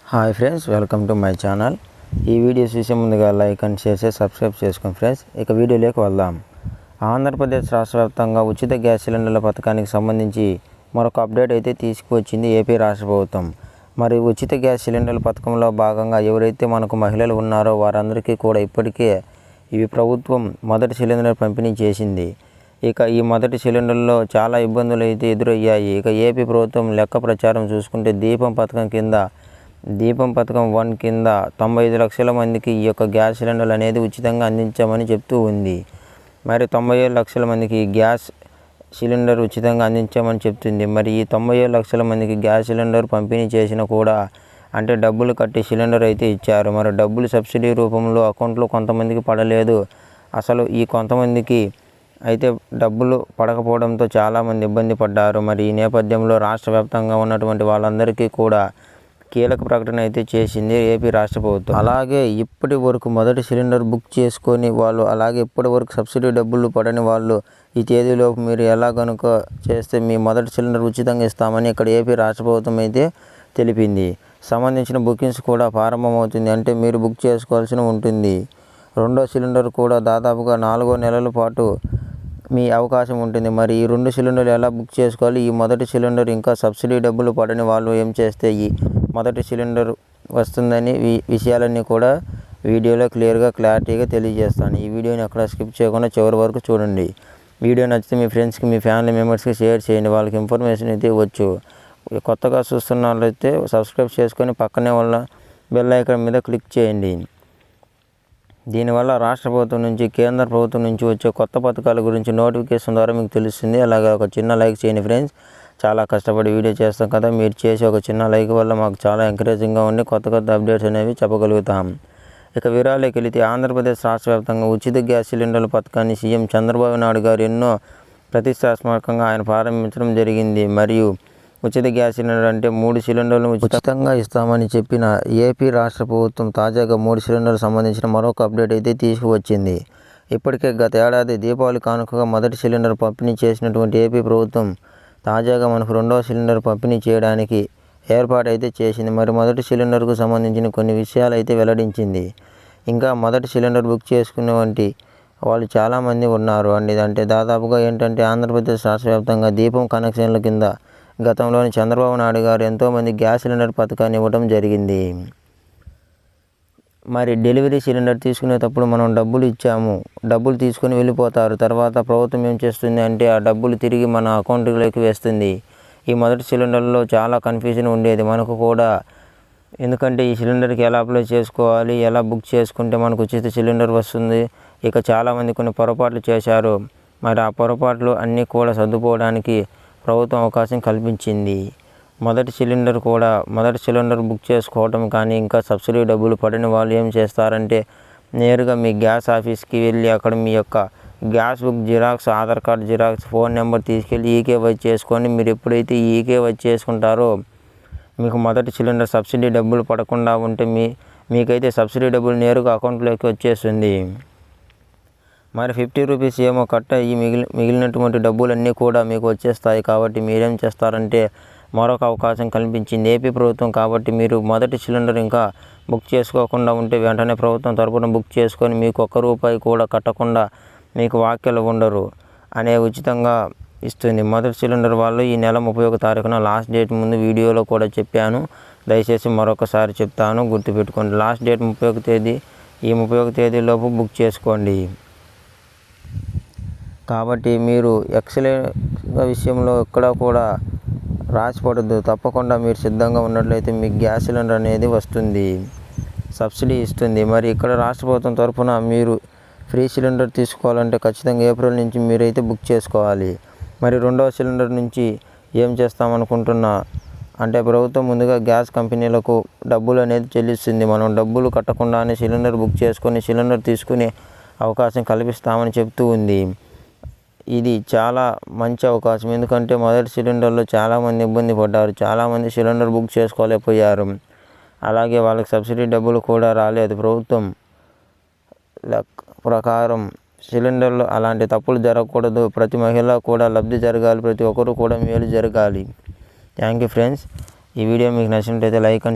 Hi friends, welcome to my channel. ఈ video చూసే ముందుగా లైక్ అండ్ షేర్ చేసి సబ్స్క్రైబ్ చేసుకోండి ఫ్రెండ్స్. ఇక వీడియోలోకి వెళ్దాం. ఆంధ్రప్రదేశ్ రాష్ట్ర వ్యాప్తంగా ఉచిత గ్యాస్ సిలిండర్ల పథకానికి సంబంధించి మరొక అప్డేట్ అయితే తీసుకువచ్చింది ఏపీ రాష్ట్ర ప్రభుత్వం. మరి ఉచిత గ్యాస్ సిలిండర్ల పథకంలో భాగంగా ఎవరైతే మనకు మహిళలు ఉన్నారో వారందరికీ కూడా ఇప్పటికే ఇవి ప్రభుత్వం మొదటి సిలిండర్ పంపిణీ చేసింది. ఇక ఈ మొదటి సిలిండర్లో చాలా ఇబ్బందులు అయితే ఎదురయ్యాయి. ఇక ఏపీ ప్రభుత్వం లెక్క ప్రచారం చూసుకుంటే దీపం పథకం 1 కింద 95 లక్షల మందికి ఈ యొక్క గ్యాస్ సిలిండర్లు అనేది ఉచితంగా అందించామని చెప్తూ ఉంది. మరి 97 లక్షల మందికి గ్యాస్ సిలిండర్ ఉచితంగా అందించామని చెప్తుంది. మరి ఈ 97 లక్షల మందికి గ్యాస్ సిలిండర్ పంపిణీ చేసినా కూడా అంటే డబ్బులు కట్టి సిలిండర్ అయితే ఇచ్చారు. మరి డబ్బులు సబ్సిడీ రూపంలో అకౌంట్లో కొంతమందికి పడలేదు. అసలు ఈ కొంతమందికి అయితే డబ్బులు పడకపోవడంతో చాలామంది ఇబ్బంది పడ్డారు. మరి ఈ నేపథ్యంలో రాష్ట్ర వ్యాప్తంగా ఉన్నటువంటి వాళ్ళందరికీ కూడా కీలక ప్రకటన అయితే చేసింది ఏపీ రాష్ట్ర ప్రభుత్వం. అలాగే ఇప్పటి వరకు మొదటి సిలిండర్ బుక్ చేసుకొని వాళ్ళు, అలాగే ఇప్పటి వరకు సబ్సిడీ డబ్బులు పడని వాళ్ళు ఈ తేదీలోపు మీరు ఎలా కనుక చేస్తే మీ మొదటి సిలిండర్ ఉచితంగా ఇస్తామని ఇక్కడ ఏపీ రాష్ట్ర ప్రభుత్వం అయితే తెలిపింది. సంబంధించిన బుకింగ్స్ కూడా ప్రారంభమవుతుంది. అంటే మీరు బుక్ చేసుకోవాల్సి ఉంటుంది. రెండో సిలిండర్ కూడా దాదాపుగా 4 నెలల పాటు మీ అవకాశం ఉంటుంది. మరి ఈ 2 సిలిండర్లు ఎలా బుక్ చేసుకోవాలి, ఈ మొదటి సిలిండర్ ఇంకా సబ్సిడీ డబ్బులు పడని వాళ్ళు ఏం చేస్తే ఈ మొదటి సిలిండర్ వస్తుందని విషయాలన్నీ కూడా వీడియోలో క్లారిటీగా తెలియజేస్తాను. ఈ వీడియోని ఎక్కడ స్కిప్ చేయకుండా చివరి వరకు చూడండి. వీడియో నచ్చితే మీ ఫ్రెండ్స్కి, మీ ఫ్యామిలీ మెంబర్స్కి షేర్ చేయండి. వాళ్ళకి ఇన్ఫర్మేషన్ అయితే ఇవ్వచ్చు. కొత్తగా చూస్తున్న వాళ్ళైతే సబ్స్క్రైబ్ చేసుకొని పక్కనే వాళ్ళ బెల్ ఐకాన్ మీద క్లిక్ చేయండి. దీనివల్ల రాష్ట్ర ప్రభుత్వం నుంచి, కేంద్ర ప్రభుత్వం నుంచి వచ్చే కొత్త పథకాల గురించి నోటిఫికేషన్ ద్వారా మీకు తెలుస్తుంది. అలాగే ఒక చిన్న లైక్ చేయండి ఫ్రెండ్స్. చాలా కష్టపడి వీడియో చేస్తాం కదా, మీరు చేసే ఒక చిన్న లైక్ వల్ల మాకు చాలా ఎంకరేజింగ్గా ఉండి కొత్త అప్డేట్స్ అనేవి చెప్పగలుగుతాం. ఇక వివరాలకు వెళితే ఆంధ్రప్రదేశ్ రాష్ట్ర వ్యాప్తంగా ఉచిత గ్యాస్ సిలిండర్ల పథకాన్ని సీఎం చంద్రబాబు నాయుడు గారు ఎన్నో ప్రతిష్టాత్మకంగా ఆయన ప్రారంభించడం జరిగింది. మరియు ఉచిత గ్యాస్ సిలిండర్ అంటే 3 సిలిండర్లను ఉచితంగా ఇస్తామని చెప్పిన ఏపీ రాష్ట్ర ప్రభుత్వం తాజాగా 3 సిలిండర్లకు సంబంధించిన మరొక అప్డేట్ అయితే తీసుకువచ్చింది. ఇప్పటికే గత ఏడాది దీపావళి కానుకగా మొదటి సిలిండర్ పంపిణీ చేసినటువంటి ఏపీ ప్రభుత్వం తాజాగా మనకు రెండవ సిలిండర్ పంపిణీ చేయడానికి ఏర్పాటు అయితే చేసింది. మరి మొదటి సిలిండర్కు సంబంధించిన కొన్ని విషయాలు అయితే వెల్లడించింది. ఇంకా మొదటి సిలిండర్ బుక్ చేసుకునే వంటి వాళ్ళు చాలామంది ఉన్నారు అంటే దాదాపుగా ఏంటంటే ఆంధ్రప్రదేశ్ రాష్ట్ర వ్యాప్తంగా దీపం కనెక్షన్ల కింద గతంలోని చంద్రబాబు నాయుడు గారు ఎంతోమంది గ్యాస్ సిలిండర్ పథకాన్ని ఇవ్వడం జరిగింది. మరి డెలివరీ సిలిండర్ తీసుకునేటప్పుడు మనం డబ్బులు ఇచ్చాము, డబ్బులు తీసుకొని వెళ్ళిపోతారు. తర్వాత ప్రభుత్వం ఏం చేస్తుంది అంటే ఆ డబ్బులు తిరిగి మన అకౌంట్లోకి వేస్తుంది. ఈ మొదటి సిలిండర్లో చాలా కన్ఫ్యూజన్ ఉండేది మనకు కూడా. ఎందుకంటే ఈ సిలిండర్కి ఎలా అప్లై చేసుకోవాలి, ఎలా బుక్ చేసుకుంటే మనకు ఉచిత సిలిండర్ వస్తుంది. ఇక చాలామంది కొన్ని పొరపాట్లు చేశారు. మరి ఆ పొరపాట్లు అన్నీ కూడా సర్దుకోవడానికి ప్రభుత్వం అవకాశం కల్పించింది. మొదటి సిలిండర్ బుక్ చేసుకోవడం కానీ ఇంకా సబ్సిడీ డబ్బులు పడని వాళ్ళు ఏం చేస్తారంటే నేరుగా మీ గ్యాస్ ఆఫీస్కి వెళ్ళి అక్కడ మీ యొక్క gas book xerox, Aadhaar card xerox, phone number తీసుకెళ్ళి ఈకేవై చేసుకొని మీరు ఎప్పుడైతే ఈకేవై చేసుకుంటారో మీకు మొదటి సిలిండర్ సబ్సిడీ డబ్బులు పడకుండా ఉంటే మీకైతే సబ్సిడీ డబ్బులు నేరుగా అకౌంట్లోకి వచ్చేస్తుంది. మరి 50 రూపీస్ ఏమో కట్ట ఈ మిగిలినటువంటి డబ్బులన్నీ కూడా మీకు వచ్చేస్తాయి. కాబట్టి మీరేం చేస్తారంటే మరొక అవకాశం కల్పించింది ఏపీ ప్రభుత్వం. కాబట్టి మీరు మొదటి సిలిండర్ ఇంకా బుక్ చేసుకోకుండా ఉంటే వెంటనే ప్రభుత్వం తరపున బుక్ చేసుకొని మీకు ₹1 కూడా కట్టకుండా మీకు వాక్యాలు ఉండరు అనే ఉచితంగా ఇస్తుంది. మొదటి సిలిండర్ వాళ్ళు ఈ నెల 31వ తారీఖున లాస్ట్ డేట్ ముందు వీడియోలో కూడా చెప్పాను. దయచేసి మరొకసారి చెప్తాను, గుర్తుపెట్టుకోండి. లాస్ట్ డేట్ 31వ తేదీ. ఈ 31వ తేదీలోపు బుక్ చేసుకోండి. కాబట్టి మీరు ఎక్సలెంట్ విషయంలో ఎక్కడ కూడా రాసిపడద్దు. తప్పకుండా మీరు సిద్ధంగా ఉన్నట్లయితే మీకు గ్యాస్ సిలిండర్ అనేది వస్తుంది, సబ్సిడీ ఇస్తుంది. మరి ఇక్కడ రాష్ట్ర ప్రభుత్వం తరఫున మీరు ఫ్రీ సిలిండర్ తీసుకోవాలంటే ఖచ్చితంగా ఏప్రిల్ నుంచి మీరైతే బుక్ చేసుకోవాలి. మరి రెండవ సిలిండర్ నుంచి ఏం చేస్తామనుకుంటున్నా అంటే ప్రభుత్వం ముందుగా గ్యాస్ కంపెనీలకు డబ్బులు అనేది చెల్లిస్తుంది. మనం డబ్బులు కట్టకుండానే సిలిండర్ బుక్ చేసుకొని సిలిండర్ తీసుకునే అవకాశం కల్పిస్తామని చెప్తూ ఉంది. ఇది చాలా మంచి అవకాశం. ఎందుకంటే మొదటి సిలిండర్లో చాలామంది ఇబ్బంది పడ్డారు. చాలామంది సిలిండర్ బుక్ చేసుకోలేకపోయారు. అలాగే వాళ్ళకి సబ్సిడీ డబ్బులు కూడా రాలేదు. ప్రభుత్వం ప్రకారం సిలిండర్లు అలాంటి తప్పులు జరగకూడదు. ప్రతి మహిళ కూడా లబ్ధి జరగాలి, ప్రతి ఒక్కరు కూడా మేలు జరగాలి. Thank you friends. ఈ వీడియో మీకు నచ్చినట్లయితే లైక్ అండ్